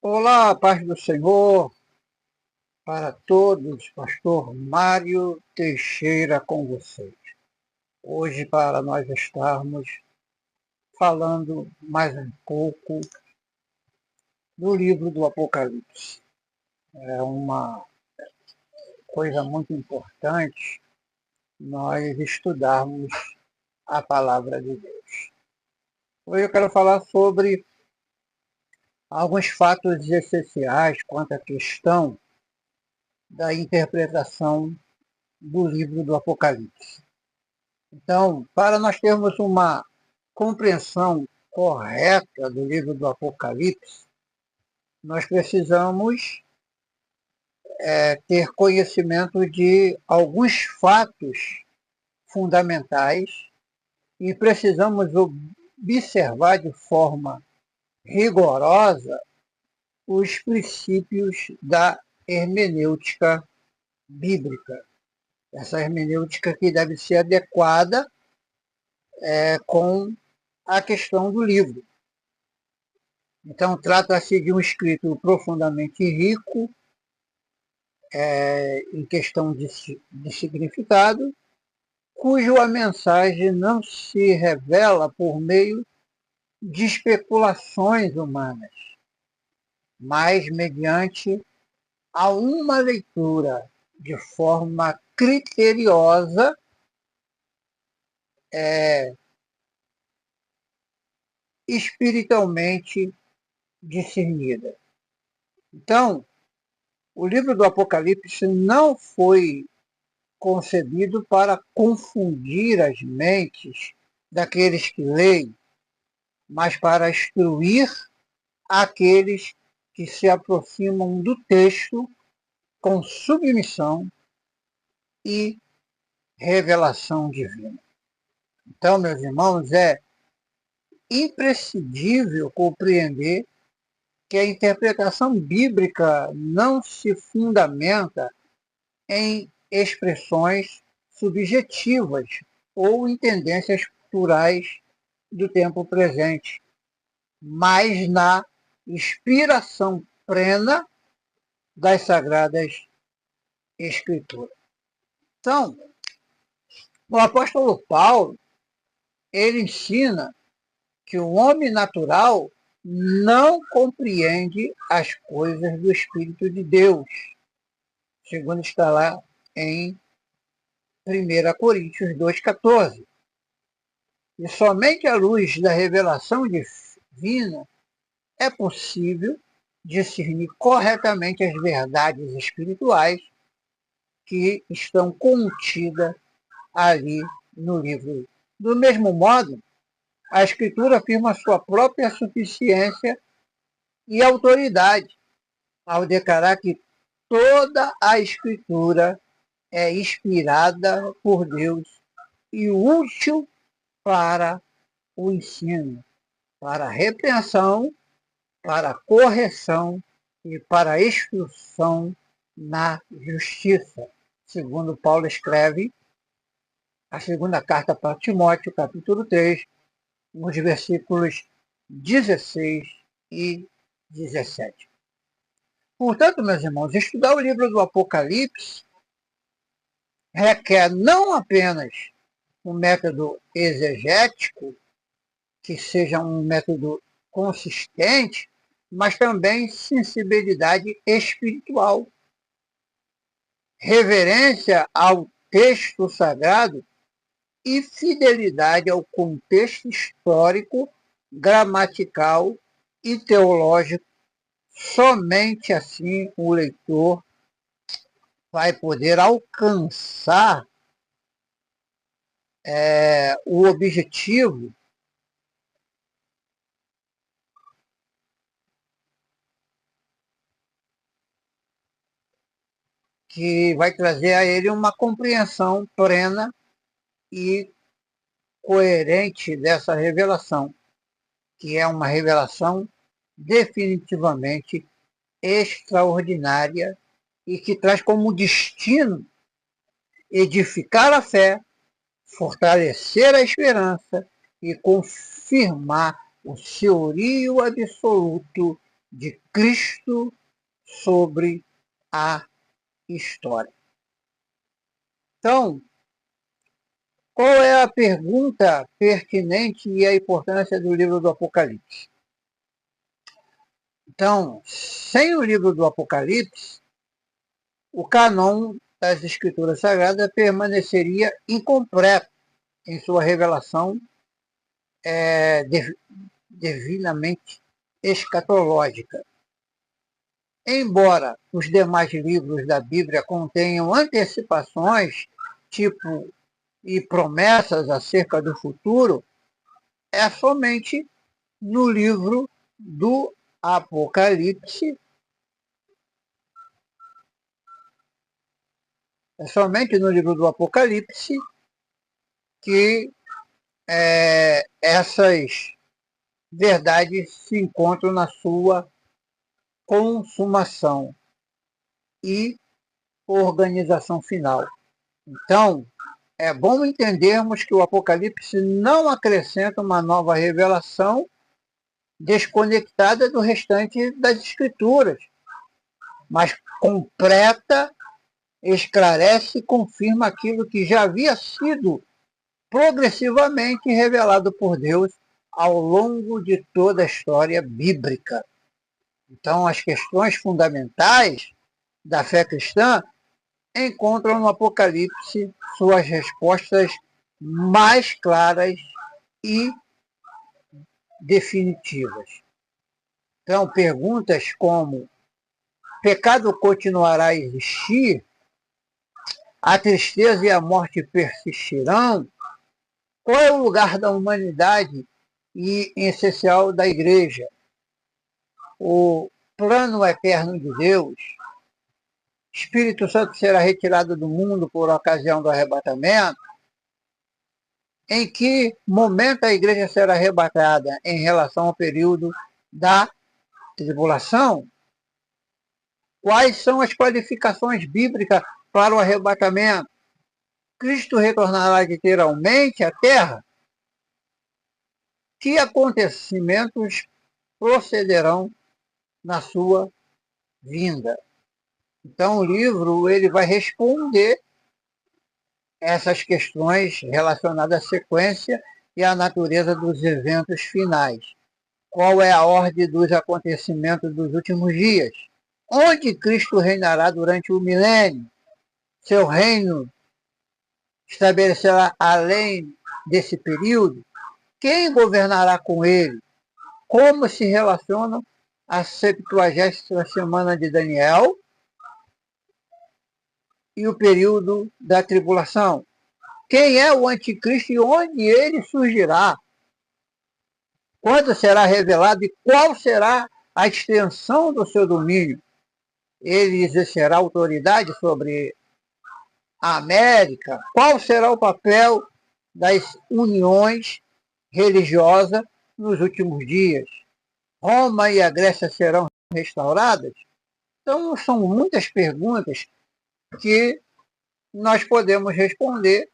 Olá, paz do Senhor, para todos, pastor Mário Teixeira com vocês. Hoje, para nós estarmos falando mais um pouco do livro do Apocalipse. É uma coisa muito importante nós estudarmos a palavra de Deus. Hoje eu quero falar sobre alguns fatos essenciais quanto à questão da interpretação do livro do Apocalipse. Então, para nós termos uma compreensão correta do livro do Apocalipse, nós precisamos ter conhecimento de alguns fatos fundamentais e precisamos observar de forma rigorosa os princípios da hermenêutica bíblica. Essa hermenêutica que deve ser adequada com a questão do livro. Então, trata-se de um escrito profundamente rico em questão de significado, cuja mensagem não se revela por meio de especulações humanas, mas mediante a uma leitura de forma criteriosa espiritualmente discernida. Então, o livro do Apocalipse não foi concebido para confundir as mentes daqueles que leem, mas para instruir aqueles que se aproximam do texto com submissão e revelação divina. Então, meus irmãos, é imprescindível compreender que a interpretação bíblica não se fundamenta em expressões subjetivas ou em tendências culturais do tempo presente, mas na inspiração plena das Sagradas Escrituras. Então, o apóstolo Paulo, ele ensina que o homem natural não compreende as coisas do Espírito de Deus, segundo está lá em 1 Coríntios 2,14. E somente à luz da revelação divina é possível discernir corretamente as verdades espirituais que estão contidas ali no livro. Do mesmo modo, a Escritura afirma sua própria suficiência e autoridade ao declarar que toda a Escritura é inspirada por Deus e útil para o ensino, para a repreensão, para a correção e para a instrução na justiça. Segundo Paulo escreve a segunda carta para Timóteo, capítulo 3, nos versículos 16 e 17. Portanto, meus irmãos, estudar o livro do Apocalipse requer não apenas um método exegético, que seja um método consistente, mas também sensibilidade espiritual, reverência ao texto sagrado e fidelidade ao contexto histórico, gramatical e teológico. Somente assim o leitor vai poder alcançar o objetivo que vai trazer a ele uma compreensão plena e coerente dessa revelação, que é uma revelação definitivamente extraordinária e que traz como destino edificar a fé, fortalecer a esperança e confirmar o senhorio absoluto de Cristo sobre a história. Então, qual é a pergunta pertinente e a importância do livro do Apocalipse? Então, sem o livro do Apocalipse, o cânon das Escrituras Sagradas permaneceria incompleto em sua revelação divinamente escatológica. Embora os demais livros da Bíblia contenham antecipações, tipo e promessas acerca do futuro, é somente no livro do Apocalipse, que essas verdades se encontram na sua consumação e organização final. Então, é bom entendermos que o Apocalipse não acrescenta uma nova revelação desconectada do restante das Escrituras, mas completa, esclarece e confirma aquilo que já havia sido progressivamente revelado por Deus ao longo de toda a história bíblica. Então, as questões fundamentais da fé cristã encontram no Apocalipse suas respostas mais claras e definitivas. Então, perguntas como: pecado continuará a existir? A tristeza e a morte persistirão? Qual é o lugar da humanidade e, em especial, da igreja? O plano eterno de Deus? Espírito Santo será retirado do mundo por ocasião do arrebatamento? Em que momento a igreja será arrebatada em relação ao período da tribulação? Quais são as qualificações bíblicas para o arrebatamento? Cristo retornará literalmente à terra? Que acontecimentos procederão na sua vinda? Então, o livro ele vai responder essas questões relacionadas à sequência e à natureza dos eventos finais. Qual é a ordem dos acontecimentos dos últimos dias? Onde Cristo reinará durante o milênio? Seu reino estabelecerá além desse período? Quem governará com ele? Como se relacionam a 70ª semana de Daniel e o período da tribulação? Quem é o anticristo e onde ele surgirá? Quando será revelado e qual será a extensão do seu domínio? Ele exercerá autoridade sobre a América? Qual será o papel das uniões religiosas nos últimos dias? Roma e a Grécia serão restauradas? Então, são muitas perguntas que nós podemos responder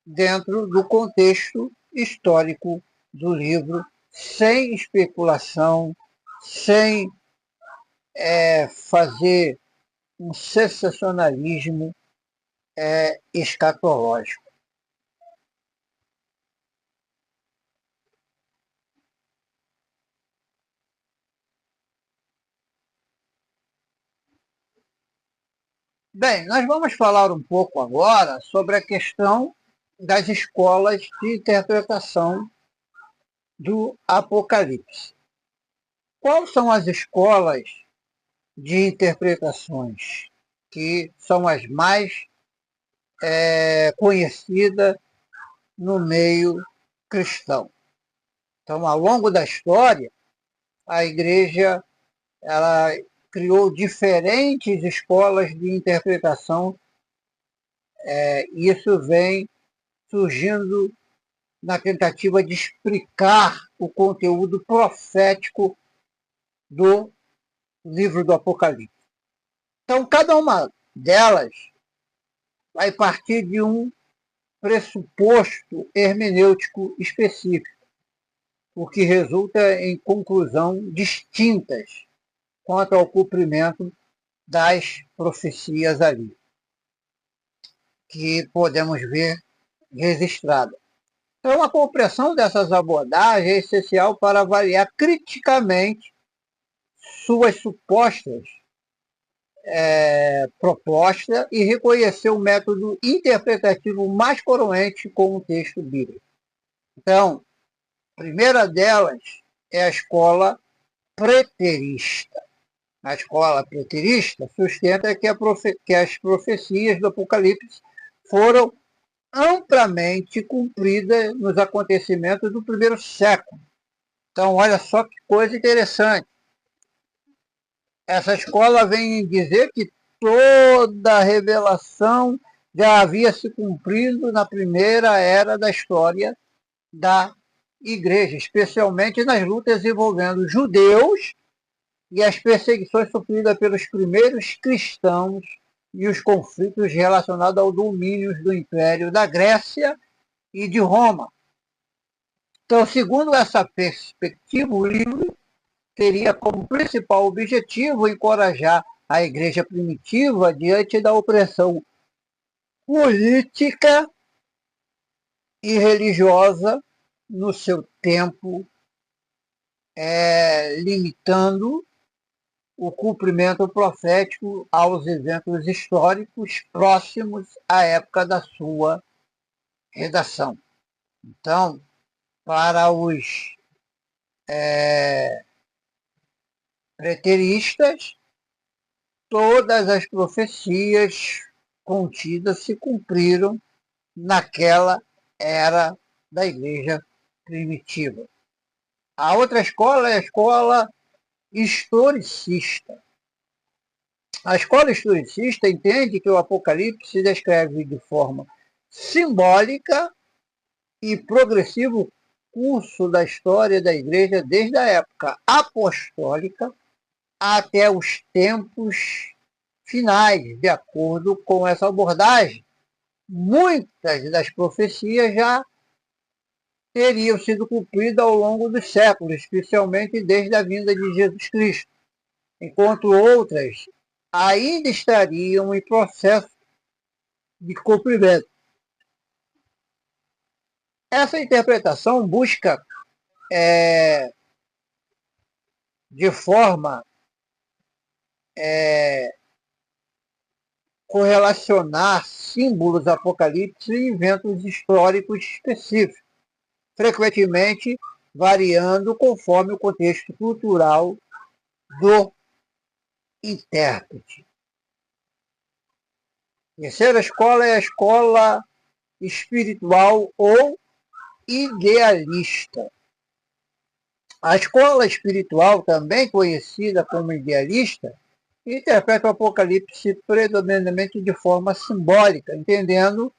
dentro do contexto histórico do livro, sem especulação, sem fazer um sensacionalismo escatológico. Bem, nós vamos falar um pouco agora sobre a questão das escolas de interpretação do Apocalipse. Quais são as escolas de interpretações que são as mais conhecidas no meio cristão? Então, ao longo da história, a igreja ela criou diferentes escolas de interpretação. Isso vem surgindo na tentativa de explicar o conteúdo profético do livro do Apocalipse. Então, cada uma delas vai partir de um pressuposto hermenêutico específico, o que resulta em conclusões distintas quanto ao cumprimento das profecias ali, que podemos ver registrada. Então, a compreensão dessas abordagens é essencial para avaliar criticamente suas supostas propostas e reconhecer o método interpretativo mais coroente com o texto bíblico. Então, a primeira delas é a escola preterista. A escola preterista sustenta que as profecias do Apocalipse foram amplamente cumpridas nos acontecimentos do primeiro século. Então, olha só que coisa interessante. Essa escola vem dizer que toda a revelação já havia se cumprido na primeira era da história da igreja, especialmente nas lutas envolvendo judeus e as perseguições sofridas pelos primeiros cristãos e os conflitos relacionados ao domínio do Império da Grécia e de Roma. Então, segundo essa perspectiva, o livro teria como principal objetivo encorajar a igreja primitiva diante da opressão política e religiosa no seu tempo, limitando o cumprimento profético aos eventos históricos próximos à época da sua redação. Então, para os preteristas, todas as profecias contidas se cumpriram naquela era da igreja primitiva. A outra escola é a escola historicista. A escola historicista entende que o Apocalipse se descreve de forma simbólica e progressivo curso da história da igreja desde a época apostólica até os tempos finais. De acordo com essa abordagem, muitas das profecias já teriam sido cumpridas ao longo dos séculos, especialmente desde a vinda de Jesus Cristo, enquanto outras ainda estariam em processo de cumprimento. Essa interpretação busca, de forma correlacionar símbolos apocalípticos e eventos históricos específicos, frequentemente variando conforme o contexto cultural do intérprete. A terceira escola é a escola espiritual ou idealista. A escola espiritual, também conhecida como idealista, interpreta o Apocalipse predominantemente de forma simbólica, entendendo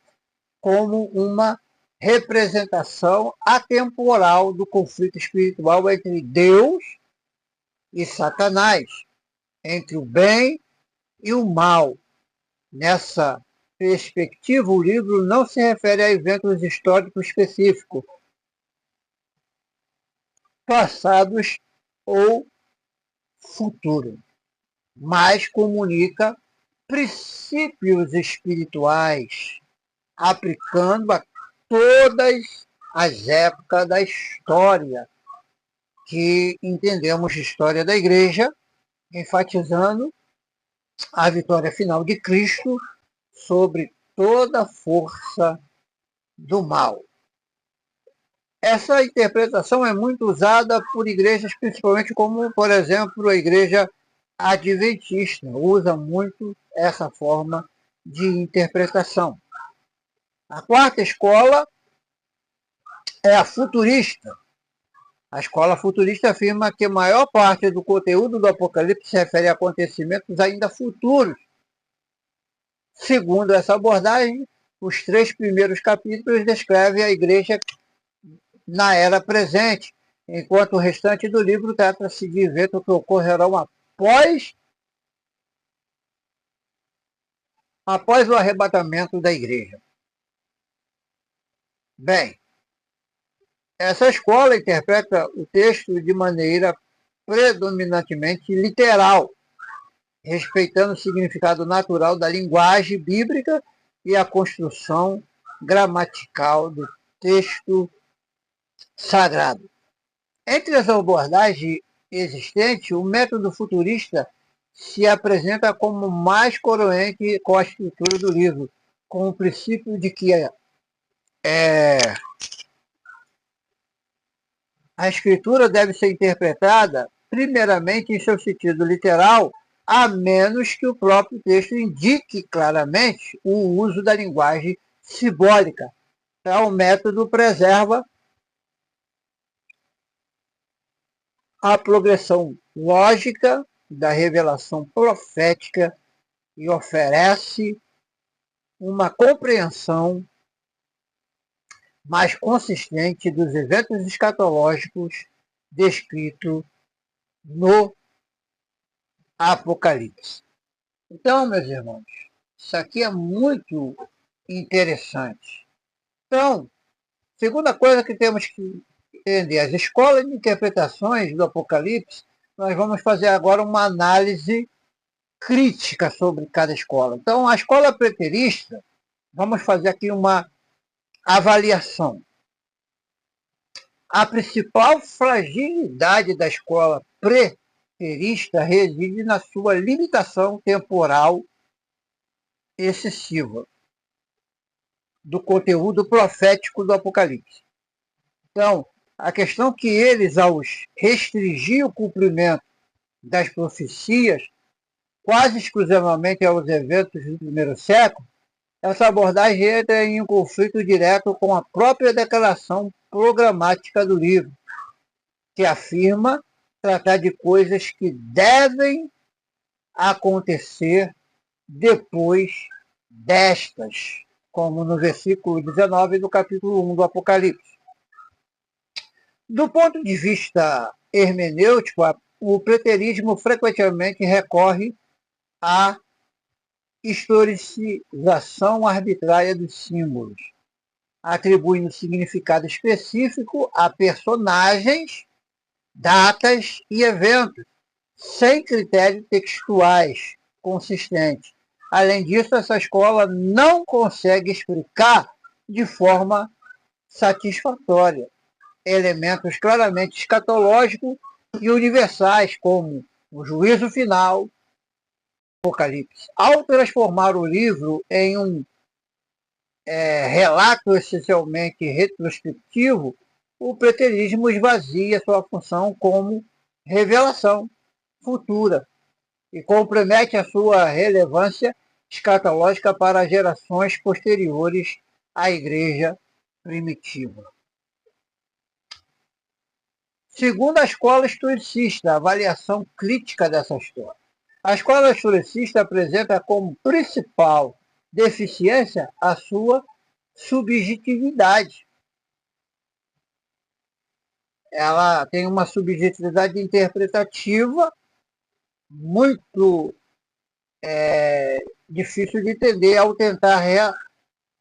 como uma representação atemporal do conflito espiritual entre Deus e Satanás, entre o bem e o mal. Nessa perspectiva, o livro não se refere a eventos históricos específicos, passados ou futuros, mas comunica princípios espirituais, aplicando a todas as épocas da história que entendemos de história da igreja, enfatizando a vitória final de Cristo sobre toda a força do mal. Essa interpretação é muito usada por igrejas, principalmente como, por exemplo, a igreja adventista, usa muito essa forma de interpretação. A quarta escola é a futurista. A escola futurista afirma que a maior parte do conteúdo do Apocalipse se refere a acontecimentos ainda futuros. Segundo essa abordagem, os 3 primeiros capítulos descrevem a igreja na era presente, enquanto o restante do livro trata-se de eventos que ocorrerão após o arrebatamento da igreja. Bem, essa escola interpreta o texto de maneira predominantemente literal, respeitando o significado natural da linguagem bíblica e a construção gramatical do texto sagrado. Entre as abordagens existentes, o método futurista se apresenta como mais coerente com a estrutura do livro, com o princípio de que a escritura deve ser interpretada primeiramente em seu sentido literal, a menos que o próprio texto indique claramente o uso da linguagem simbólica. Então, o método preserva a progressão lógica da revelação profética e oferece uma compreensão mais consistente dos eventos escatológicos descritos no Apocalipse. Então, meus irmãos, isso aqui é muito interessante. Então, segunda coisa que temos que entender, as escolas de interpretações do Apocalipse, nós vamos fazer agora uma análise crítica sobre cada escola. Então, a escola preterista, vamos fazer aqui uma avaliação. A principal fragilidade da escola preterista reside na sua limitação temporal excessiva do conteúdo profético do Apocalipse. Então, a questão que eles, ao restringir o cumprimento das profecias, quase exclusivamente aos eventos do primeiro século, essa abordagem entra em um conflito direto com a própria declaração programática do livro, que afirma tratar de coisas que devem acontecer depois destas, como no versículo 19 do capítulo 1 do Apocalipse. Do ponto de vista hermenêutico, o preterismo frequentemente recorre à historicização arbitrária dos símbolos, atribuindo significado específico a personagens, datas e eventos, sem critérios textuais consistentes. Além disso, essa escola não consegue explicar de forma satisfatória elementos claramente escatológicos e universais, como o juízo final, Apocalipse. Ao transformar o livro em um relato essencialmente retrospectivo, o preterismo esvazia sua função como revelação futura e compromete a sua relevância escatológica para gerações posteriores à Igreja primitiva. Segundo a escola historicista, a avaliação crítica dessa história. A escola historicista apresenta como principal deficiência a sua subjetividade. Ela tem uma subjetividade interpretativa muito difícil de entender ao tentar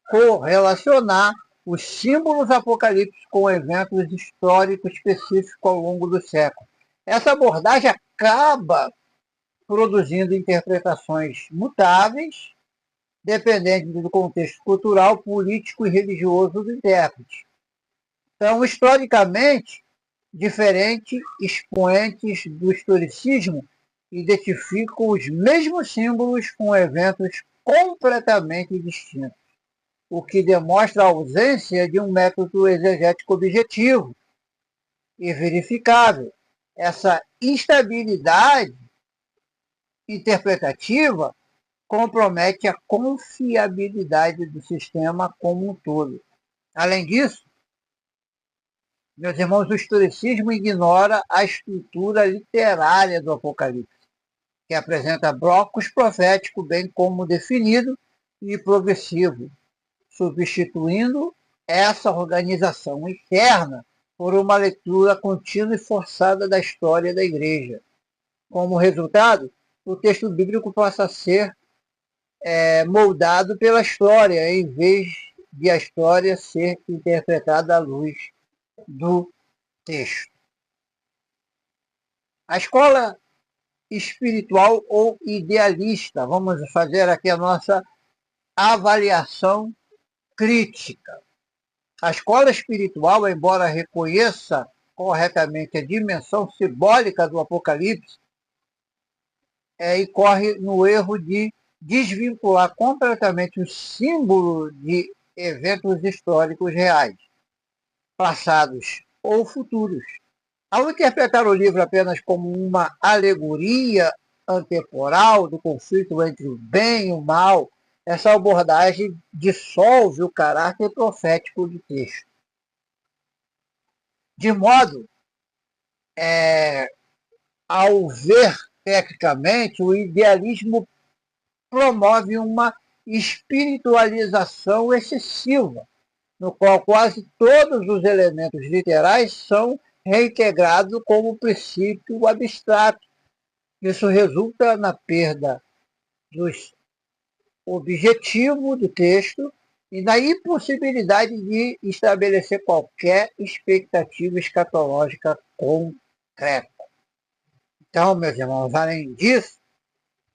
correlacionar os símbolos apocalípticos com eventos históricos específicos ao longo do século. Essa abordagem acaba produzindo interpretações mutáveis, dependendo do contexto cultural, político e religioso do intérprete. Então, historicamente, diferentes expoentes do historicismo identificam os mesmos símbolos com eventos completamente distintos, o que demonstra a ausência de um método exegético objetivo e verificável. Essa instabilidade interpretativa compromete a confiabilidade do sistema como um todo. Além disso, meus irmãos, o historicismo ignora a estrutura literária do Apocalipse, que apresenta blocos proféticos bem como definido e progressivo, substituindo essa organização interna por uma leitura contínua e forçada da história da Igreja. Como resultado, o texto bíblico passa a ser moldado pela história, em vez de a história ser interpretada à luz do texto. A escola espiritual ou idealista, vamos fazer aqui a nossa avaliação crítica. A escola espiritual, embora reconheça corretamente a dimensão simbólica do Apocalipse, incorre no erro de desvincular completamente o símbolo de eventos históricos reais, passados ou futuros. Ao interpretar o livro apenas como uma alegoria antemporal do conflito entre o bem e o mal, essa abordagem dissolve o caráter profético do texto. De modo, ao ver tecnicamente, o idealismo promove uma espiritualização excessiva, no qual quase todos os elementos literais são reintegrados como princípio abstrato. Isso resulta na perda dos objetivos do texto e na impossibilidade de estabelecer qualquer expectativa escatológica concreta. Então, meus irmãos, além disso,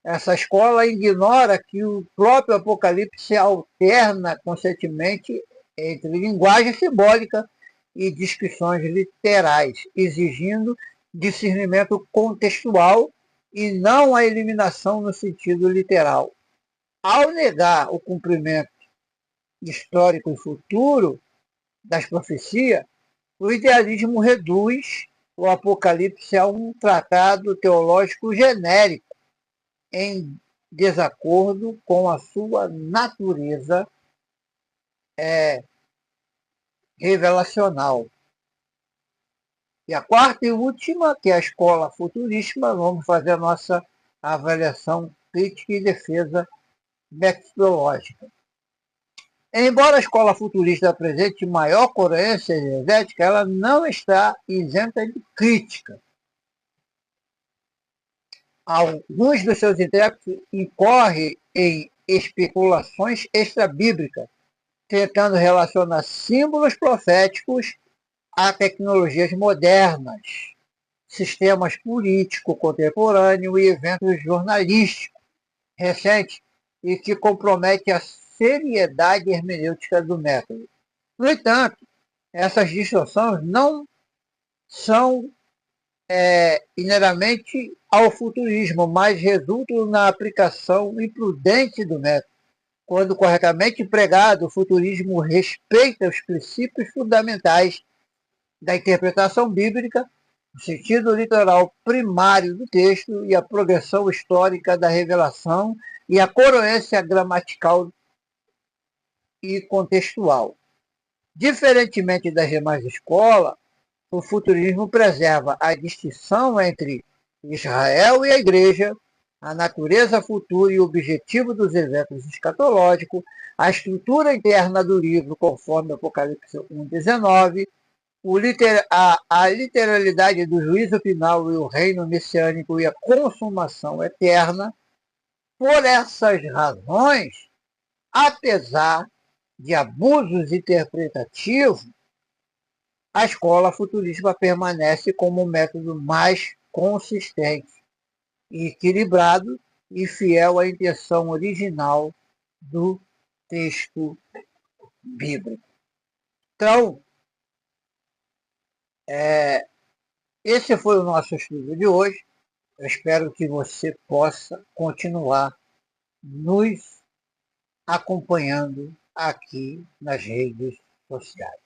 essa escola ignora que o próprio Apocalipse alterna constantemente entre linguagem simbólica e descrições literais, exigindo discernimento contextual e não a eliminação no sentido literal. Ao negar o cumprimento histórico e futuro das profecias, o idealismo reduz o Apocalipse a um tratado teológico genérico, em desacordo com a sua natureza revelacional. E a quarta e última, que é a escola futurística, vamos fazer a nossa avaliação crítica e defesa metodológica. Embora a escola futurista apresente maior coerência exegética, ela não está isenta de crítica. Alguns dos seus intérpretes incorrem em especulações extrabíblicas, tentando relacionar símbolos proféticos a tecnologias modernas, sistemas políticos contemporâneos e eventos jornalísticos recentes e que compromete a seriedade hermenêutica do método. No entanto, essas distorções não são inerente ao futurismo, mas resultam na aplicação imprudente do método. Quando corretamente empregado, o futurismo respeita os princípios fundamentais da interpretação bíblica, o sentido literal primário do texto e a progressão histórica da revelação e a coroência gramatical e contextual. Diferentemente das demais escolas, o futurismo preserva a distinção entre Israel e a Igreja, a natureza futura e o objetivo dos eventos escatológicos, a estrutura interna do livro, conforme Apocalipse 1,19, a literalidade do juízo final e o reino messiânico e a consumação eterna. Por essas razões, apesar de abusos interpretativos, a escola futurista permanece como um método mais consistente, equilibrado e fiel à intenção original do texto bíblico. Então, esse foi o nosso estudo de hoje. Eu espero que você possa continuar nos acompanhando aqui nas redes sociais.